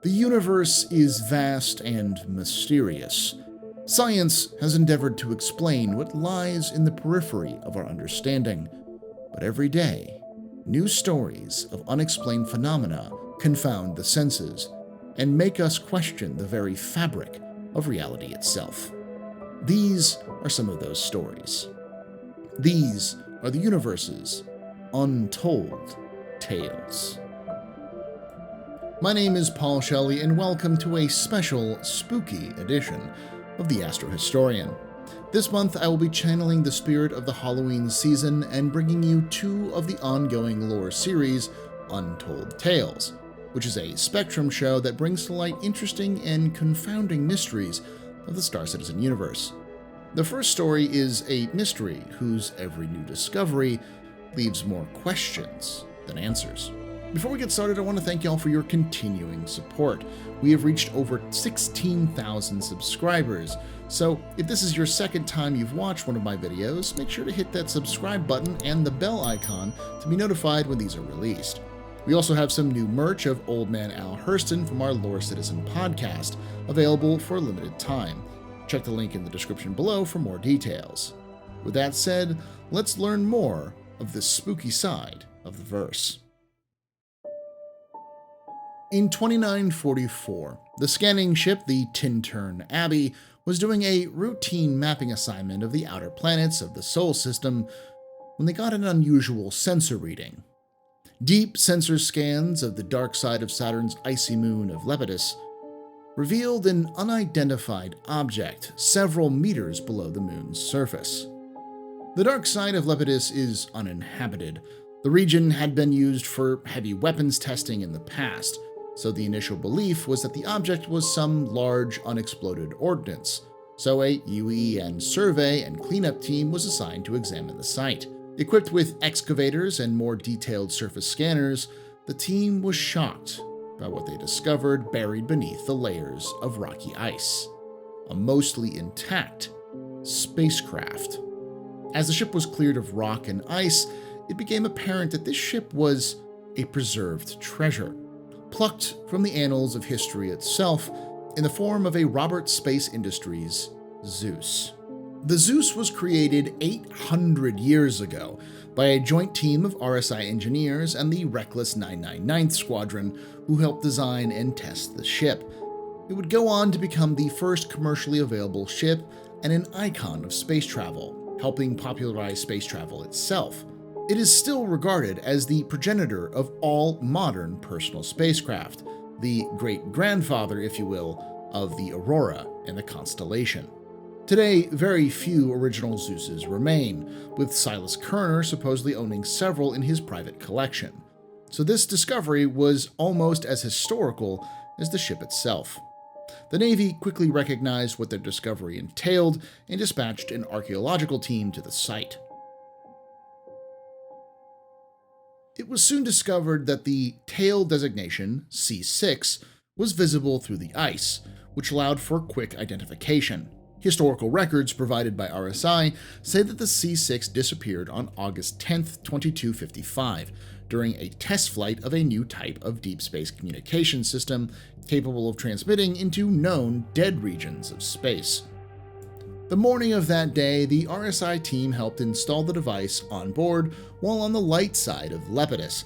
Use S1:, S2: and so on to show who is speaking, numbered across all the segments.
S1: The universe is vast and mysterious. Science has endeavored to explain what lies in the periphery of our understanding, but every day, new stories of unexplained phenomena confound the senses and make us question the very fabric of reality itself. These are some of those stories. These are the universe's Untold Tales. My name is Paul Shelley, and welcome to a special, spooky edition of TheAstroHistorian. This month, I will be channeling the spirit of the Halloween season and bringing you two of the ongoing lore series, Untold Tales, which is a Spectrum show that brings to light interesting and confounding mysteries of the Star Citizen universe. The first story is a mystery whose every new discovery leaves more questions than answers. Before we get started, I want to thank y'all for your continuing support. We have reached over 16,000 subscribers, so if this is your second time you've watched one of my videos, make sure to hit that subscribe button and the bell icon to be notified when these are released. We also have some new merch of Old Man Al Hurston from our Lore Citizen podcast, available for a limited time. Check the link in the description below for more details. With that said, let's learn more of the spooky side of the verse. In 2944, the scanning ship, the Tintern Abbey, was doing a routine mapping assignment of the outer planets of the Sol system when they got an unusual sensor reading. Deep sensor scans of the dark side of Saturn's icy moon of Lepidus revealed an unidentified object several meters below the moon's surface. The dark side of Lepidus is uninhabited. The region had been used for heavy weapons testing in the past, so the initial belief was that the object was some large unexploded ordnance, so a UEN survey and cleanup team was assigned to examine the site. Equipped with excavators and more detailed surface scanners, the team was shocked by what they discovered buried beneath the layers of rocky ice: a mostly intact spacecraft. As the ship was cleared of rock and ice, it became apparent that this ship was a preserved treasure, plucked from the annals of history itself in the form of a Robert Space Industries Zeus. The Zeus was created 800 years ago by a joint team of RSI engineers and the reckless 999th Squadron, who helped design and test the ship. It would go on to become the first commercially available ship and an icon of space travel, helping popularize space travel itself. It is still regarded as the progenitor of all modern personal spacecraft, the great-grandfather, if you will, of the Aurora and the Constellation. Today, very few original Zeuses remain, with Silas Kerner supposedly owning several in his private collection. So this discovery was almost as historical as the ship itself. The Navy quickly recognized what their discovery entailed and dispatched an archaeological team to the site. It was soon discovered that the tail designation, C-6, was visible through the ice, which allowed for quick identification. Historical records provided by RSI say that the C-6 disappeared on August 10, 2255, during a test flight of a new type of deep space communication system capable of transmitting into known dead regions of space. The morning of that day, the RSI team helped install the device on board while on the light side of Lepidus.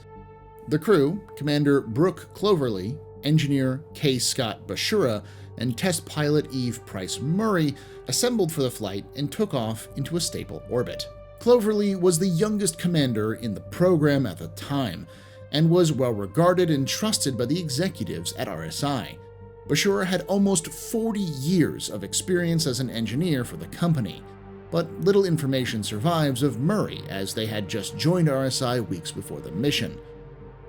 S1: The crew, Commander Brooke Cloverly, Engineer K. Scott Bashura, and Test Pilot Eve Price Murray, assembled for the flight and took off into a stable orbit. Cloverly was the youngest commander in the program at the time, and was well regarded and trusted by the executives at RSI. Bashura had almost 40 years of experience as an engineer for the company, but little information survives of Murray, as they had just joined RSI weeks before the mission.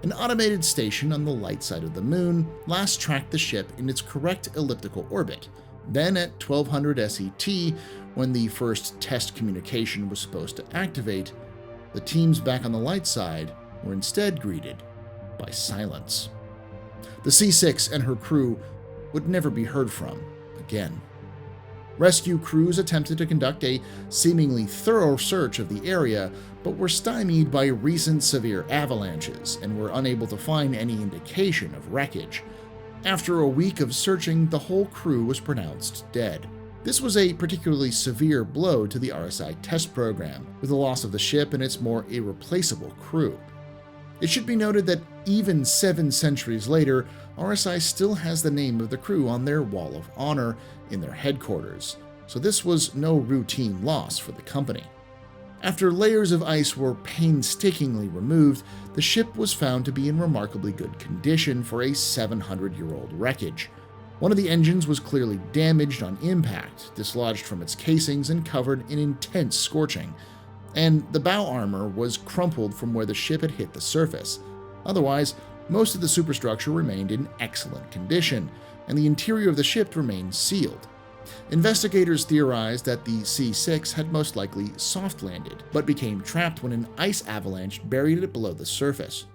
S1: An automated station on the light side of the moon last tracked the ship in its correct elliptical orbit. Then at 1200 SET, when the first test communication was supposed to activate, the teams back on the light side were instead greeted by silence. The C-6 and her crew would never be heard from again. Rescue crews attempted to conduct a seemingly thorough search of the area, but were stymied by recent severe avalanches and were unable to find any indication of wreckage. After a week of searching, the whole crew was pronounced dead. This was a particularly severe blow to the RSI test program, with the loss of the ship and its more irreplaceable crew. It should be noted that even 7 centuries later, RSI still has the name of the crew on their Wall of Honor in their headquarters, so this was no routine loss for the company. After layers of ice were painstakingly removed, the ship was found to be in remarkably good condition for a 700-year-old wreckage. One of the engines was clearly damaged on impact, dislodged from its casings and covered in intense scorching, and the bow armor was crumpled from where the ship had hit the surface. Otherwise, most of the superstructure remained in excellent condition, and the interior of the ship remained sealed. Investigators theorized that the C-6 had most likely soft-landed, but became trapped when an ice avalanche buried it below the surface.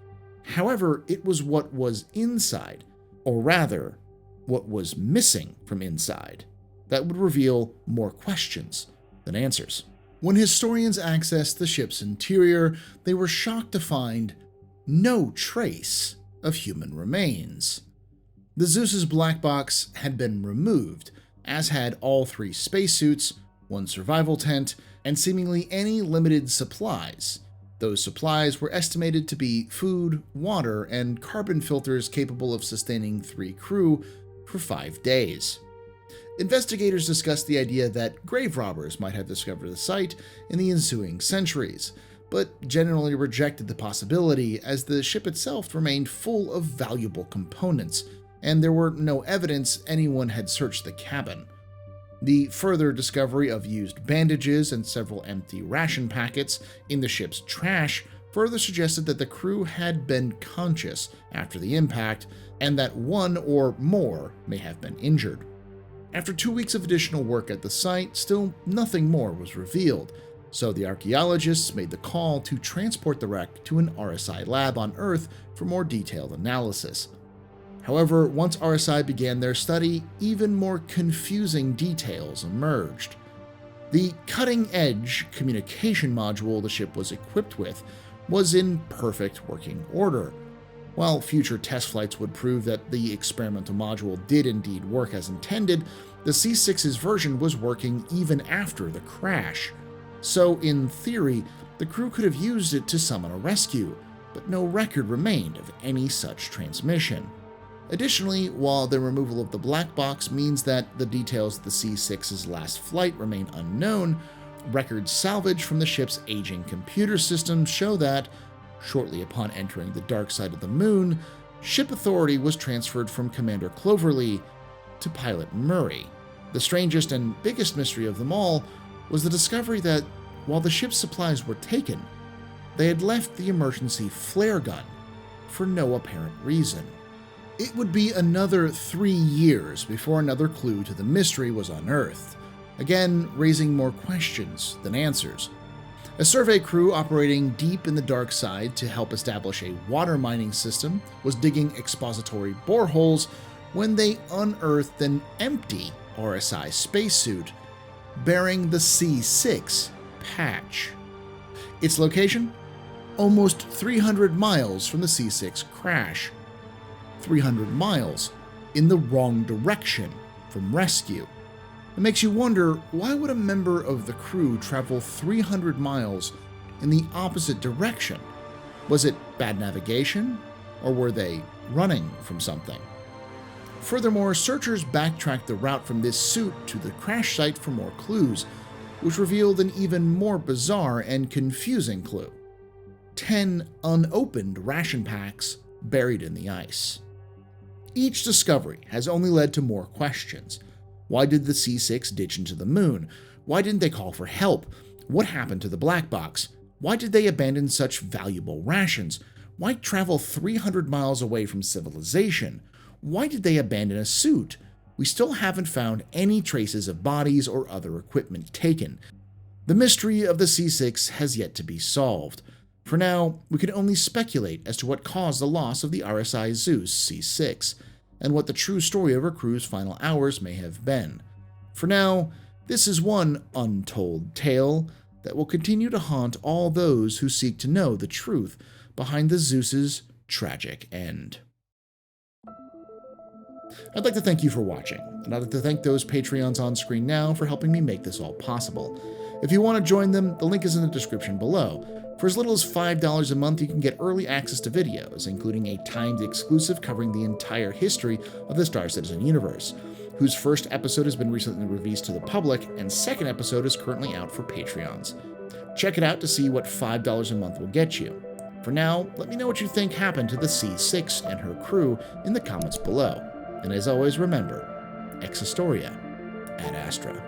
S1: However, it was what was inside, or rather, what was missing from inside, that would reveal more questions than answers. When historians accessed the ship's interior, they were shocked to find no trace of human remains. The Zeus's black box had been removed, as had all 3 spacesuits, 1 survival tent, and seemingly any limited supplies. Those supplies were estimated to be food, water, and carbon filters capable of sustaining 3 crew for 5 days. Investigators discussed the idea that grave robbers might have discovered the site in the ensuing centuries, but generally rejected the possibility as the ship itself remained full of valuable components, and there were no evidence anyone had searched the cabin. The further discovery of used bandages and several empty ration packets in the ship's trash further suggested that the crew had been conscious after the impact, and that 1 or more may have been injured. After 2 weeks of additional work at the site, still nothing more was revealed, so the archaeologists made the call to transport the wreck to an RSI lab on Earth for more detailed analysis. However, once RSI began their study, even more confusing details emerged. The cutting-edge communication module the ship was equipped with was in perfect working order. While future test flights would prove that the experimental module did indeed work as intended, the C-6's version was working even after the crash. So, in theory, the crew could have used it to summon a rescue, but no record remained of any such transmission. Additionally, while the removal of the black box means that the details of the C-6's last flight remain unknown, records salvaged from the ship's aging computer system show that, shortly upon entering the dark side of the moon, ship authority was transferred from Commander Cloverly to Pilot Murray. The strangest and biggest mystery of them all was the discovery that, while the ship's supplies were taken, they had left the emergency flare gun for no apparent reason. It would be another 3 years before another clue to the mystery was unearthed, again raising more questions than answers. A survey crew operating deep in the dark side to help establish a water mining system was digging expository boreholes when they unearthed an empty RSI spacesuit bearing the C-6 patch. Its location? Almost 300 miles from the C-6 crash. 300 miles in the wrong direction from rescue. It makes you wonder, why would a member of the crew travel 300 miles in the opposite direction? Was it bad navigation, or were they running from something? Furthermore, searchers backtracked the route from this suit to the crash site for more clues, which revealed an even more bizarre and confusing clue. 10 unopened ration packs buried in the ice. Each discovery has only led to more questions. Why did the C-6 ditch into the moon? Why didn't they call for help? What happened to the black box? Why did they abandon such valuable rations? Why travel 300 miles away from civilization? Why did they abandon a suit? We still haven't found any traces of bodies or other equipment taken. The mystery of the C-6 has yet to be solved. For now, we can only speculate as to what caused the loss of the RSI Zeus C-6, and what the true story of her crew's final hours may have been. For now, This is one untold tale that will continue to haunt all those who seek to know the truth behind the Zeus's tragic end. I'd like to thank you for watching, and I'd like to thank those Patreons on screen now for helping me make this all possible. If you want to join them, the link is in the description below. For as little as $5 a month, you can get early access to videos, including a timed exclusive covering the entire history of the Star Citizen universe, whose first episode has been recently released to the public, and second episode is currently out for Patreons. Check it out to see what $5 a month will get you. For now, let me know what you think happened to the C-6 and her crew in the comments below. And as always, remember, ex historia ad astra.